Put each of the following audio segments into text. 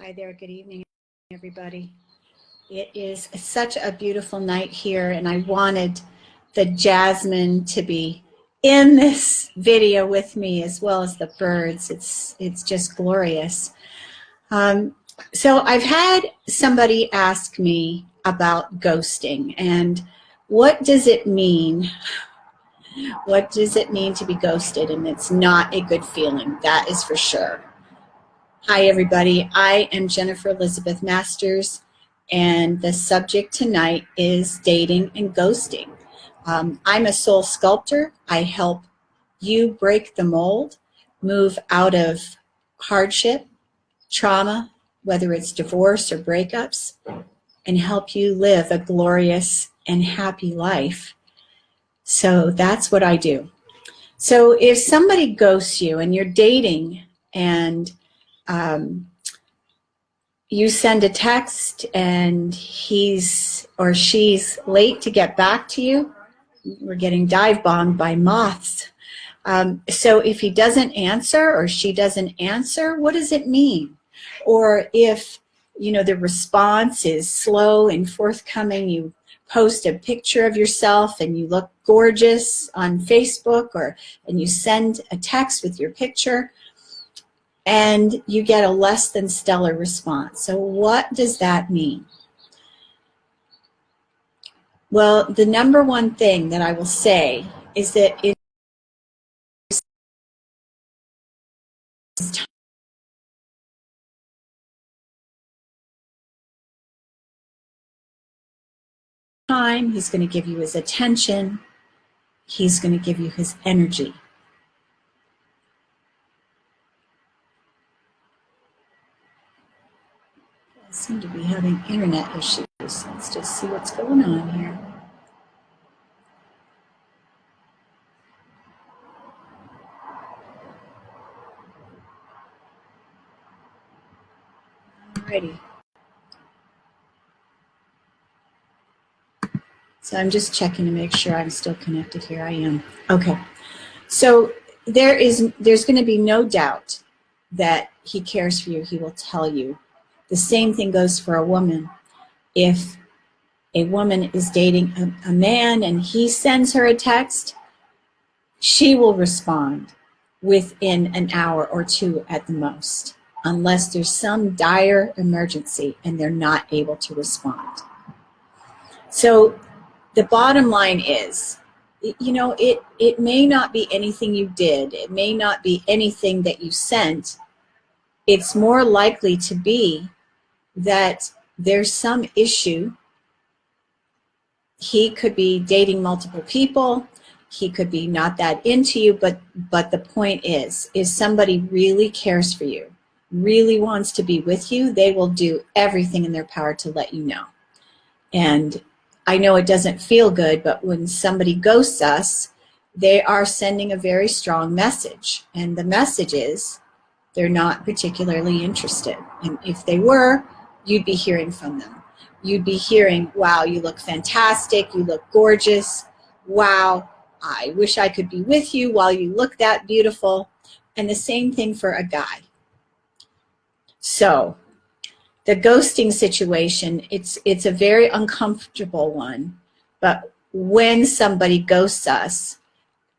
Hi there, good evening, everybody. It is such a beautiful night here, and I wanted the jasmine to be in this video with me as well as the birds. It's just glorious. So I've had somebody ask me about ghosting and what does it mean? What does it mean to be ghosted? And it's not a good feeling, that is for sure. Hi, everybody. I am Jennifer Elizabeth Masters, and the subject tonight is dating and ghosting. I'm a soul sculptor. I help you break the mold, move out of hardship, trauma, whether it's divorce or breakups, and help you live a glorious and happy life. So that's what I do. So if somebody ghosts you and you're dating and you send a text and he's or she's late to get back to you, we're getting dive bombed by moths. So if he doesn't answer or she doesn't answer, what does it mean? Or if, you know, the response is slow and forthcoming, you post a picture of yourself and you look gorgeous on Facebook, and you send a text with your picture, and you get a less than stellar response. So what does that mean? Well, the number one thing that I will say is that it's time, he's going to give you his attention, he's going to give you his energy. I seem to be having internet issues. Let's just see what's going on here. Alrighty. So I'm just checking to make sure I'm still connected here. I am. Okay. So there's going to be no doubt that he cares for you. He will tell you. The same thing goes for a woman. If a woman is dating a man and he sends her a text, she will respond within an hour or two at the most, unless there's some dire emergency and they're not able to respond. So the bottom line is, you know, it may not be anything you did. It may not be anything that you sent. It's more likely to be that there's some issue. He could be dating multiple people. He could be not that into you, but the point is, if somebody really cares for you, really wants to be with you, they will do everything in their power to let you know. And I know it doesn't feel good, but when somebody ghosts us, they are sending a very strong message. And the message is they're not particularly interested. And if they were, you'd be hearing from them. You'd be hearing, wow, you look fantastic, you look gorgeous, wow, I wish I could be with you while you look that beautiful. And the same thing for a guy. So the ghosting situation, it's a very uncomfortable one, but when somebody ghosts us,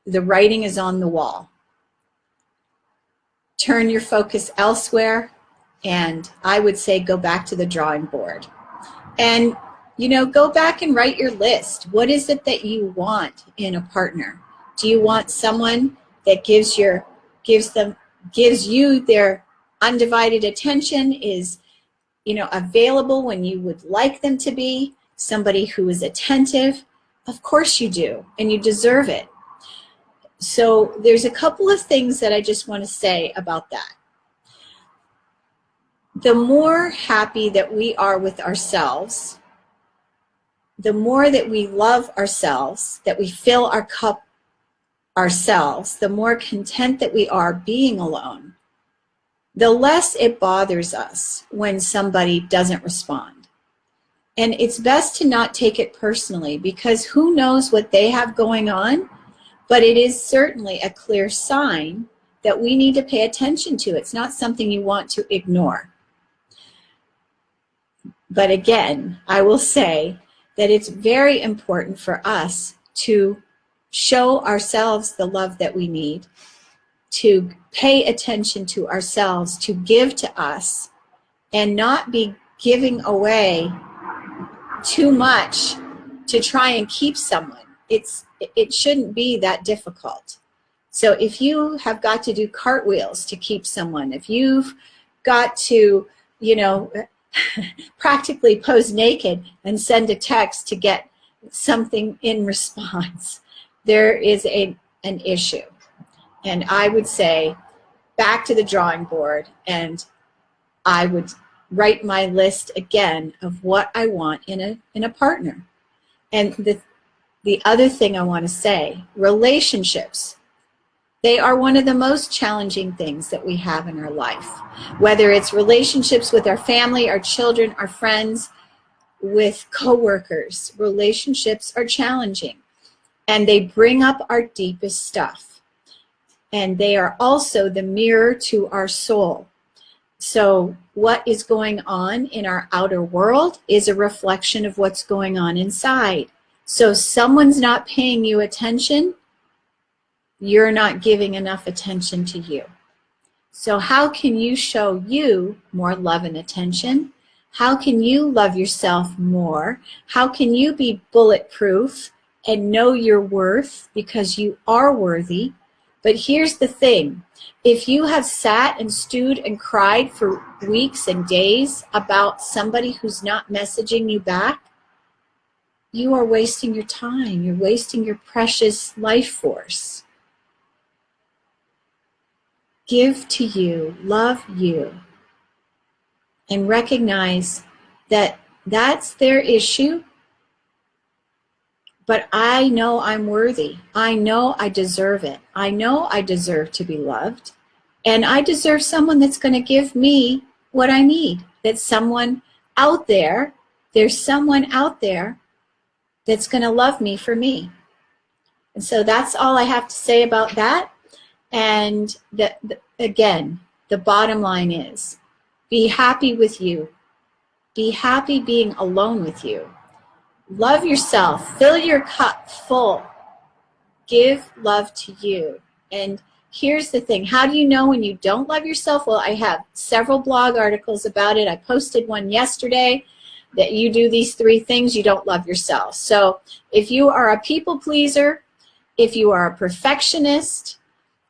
the writing is on the wall. Turn your focus elsewhere, and I would say go back to the drawing board. And, you know, go back and write your list. What is it that you want in a partner? Do you want someone that gives you their undivided attention, is, you know, available when you would like them to be, somebody who is attentive? Of course you do, and you deserve it. So there's a couple of things that I just want to say about that. The more happy that we are with ourselves, the more that we love ourselves, that we fill our cup ourselves, the more content that we are being alone, the less it bothers us when somebody doesn't respond. And it's best to not take it personally, because who knows what they have going on, but it is certainly a clear sign that we need to pay attention to. It's not something you want to ignore. But again, I will say that it's very important for us to show ourselves the love that we need, to pay attention to ourselves, to give to us, and not be giving away too much to try and keep someone. It shouldn't be that difficult. So if you have got to do cartwheels to keep someone, if you've got to, practically pose naked and send a text to get something in response, there is an issue. And I would say back to the drawing board, and I would write my list again of what I want in a partner. And the other thing I want to say, relationships, they are one of the most challenging things that we have in our life. Whether it's relationships with our family, our children, our friends, with coworkers, relationships are challenging. And they bring up our deepest stuff. And they are also the mirror to our soul. So what is going on in our outer world is a reflection of what's going on inside. So if someone's not paying you attention, you're not giving enough attention to you. So how can you show you more love and attention? How can you love yourself more? How can you be bulletproof and know your worth because you are worthy? But here's the thing. If you have sat and stewed and cried for weeks and days about somebody who's not messaging you back, you are wasting your time. You're wasting your precious life force. Give to you, love you, and recognize that that's their issue. But I know I'm worthy. I know I deserve it. I know I deserve to be loved. And I deserve someone that's going to give me what I need. That's someone out there. There's someone out there that's going to love me for me. And so that's all I have to say about that. And again, the bottom line is, be happy with you. Be happy being alone with you. Love yourself. Fill your cup full. Give love to you. And here's the thing. How do you know when you don't love yourself? Well, I have several blog articles about it. I posted one yesterday that you do these 3 things, you don't love yourself. So if you are a people pleaser, if you are a perfectionist,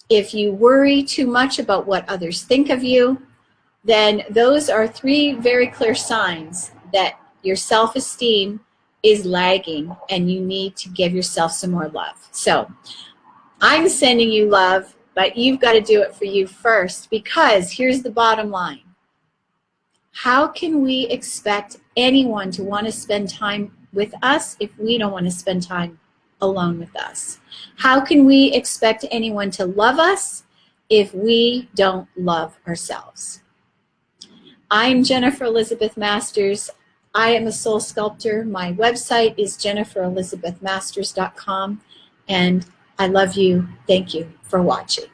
if you worry too much about what others think of you, then those are 3 very clear signs that your self-esteem is lagging and you need to give yourself some more love. So I'm sending you love, but you've got to do it for you first, because here's the bottom line. How can we expect anyone to want to spend time with us if we don't want to spend time alone with us? How can we expect anyone to love us if we don't love ourselves? I'm Jennifer Elizabeth Masters. I am a soul sculptor. My website is jenniferelizabethmasters.com, and I love you. Thank you for watching.